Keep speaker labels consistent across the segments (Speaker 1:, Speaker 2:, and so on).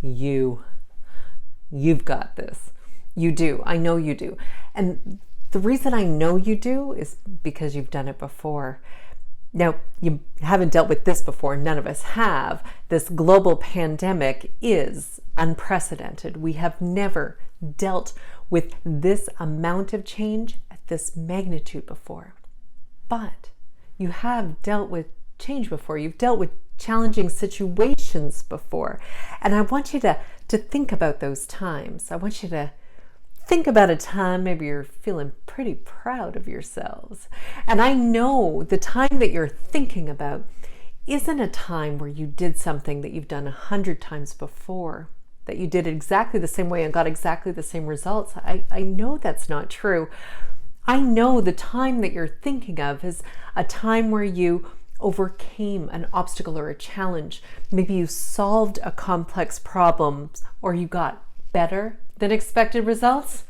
Speaker 1: You've got this. You do. I know you do. And the reason I know you do is because you've done it before. Now, you haven't dealt with this before. None of us have. This global pandemic is unprecedented. We have never dealt with this amount of change at this magnitude before. But you have dealt with change before. You've dealt with challenging situations before. And I want you to think about those times. I want you to think about a time maybe you're feeling pretty proud of yourselves. And I know the time that you're thinking about isn't a time where you did something that you've done 100 times before, that you did it exactly the same way and got exactly the same results. I know that's not true. I know the time that you're thinking of is a time where you overcame an obstacle or a challenge. Maybe you solved a complex problem or you got better than expected results.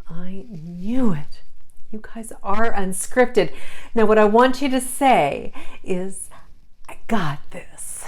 Speaker 1: I knew it. You guys are unscripted. Now, what I want you to say is, I got this.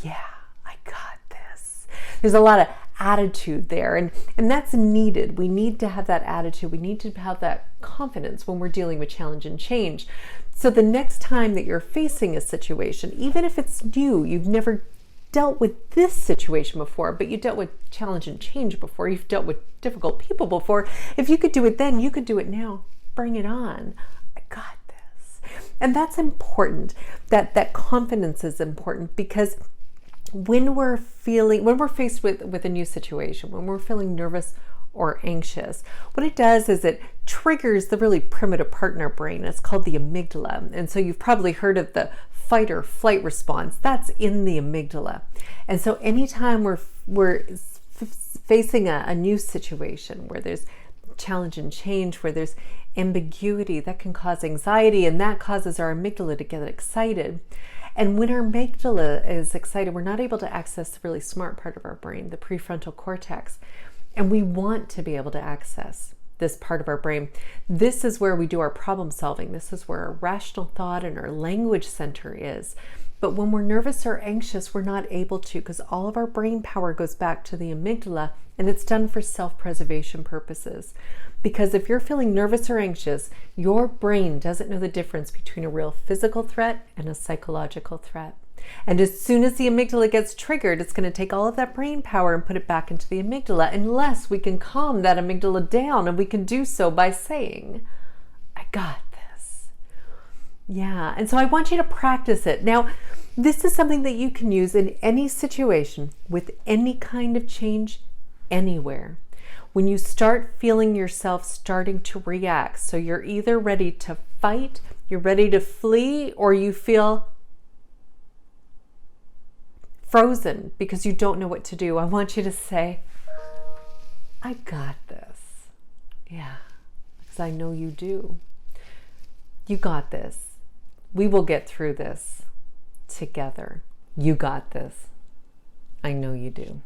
Speaker 1: Yeah, I got this. There's a lot of attitude there, and that's needed. We need to have that attitude. We need to have that confidence when we're dealing with challenge and change. So the next time that you're facing a situation, even if it's new, you've never dealt with this situation before, but you dealt with challenge and change before, you've dealt with difficult people before, if you could do it then, you could do it now. Bring it on. I got this. And that's important. That confidence is important, because when we're faced with a new situation, when we're feeling nervous or anxious, what it does is it triggers the really primitive part in our brain. It's called the amygdala. And so you've probably heard of the fight or flight response. That's in the amygdala. And so anytime we're facing a new situation where there's challenge and change, where there's ambiguity, that can cause anxiety, and that causes our amygdala to get excited. And when our amygdala is excited, we're not able to access the really smart part of our brain, the prefrontal cortex. And we want to be able to access this part of our brain. This is where we do our problem solving. This is where our rational thought and our language center is. But when we're nervous or anxious, we're not able to, because all of our brain power goes back to the amygdala, and it's done for self-preservation purposes. Because if you're feeling nervous or anxious, your brain doesn't know the difference between a real physical threat and a psychological threat. And as soon as the amygdala gets triggered, it's going to take all of that brain power and put it back into the amygdala, unless we can calm that amygdala down, and we can do so by saying, I got this. Yeah, and so I want you to practice it. Now, this is something that you can use in any situation, with any kind of change, anywhere. When you start feeling yourself starting to react, so you're either ready to fight, you're ready to flee, or you feel frozen because you don't know what to do, I want you to say, I got this. Yeah, because I know you do. You got this. We will get through this together. You got this. I know you do.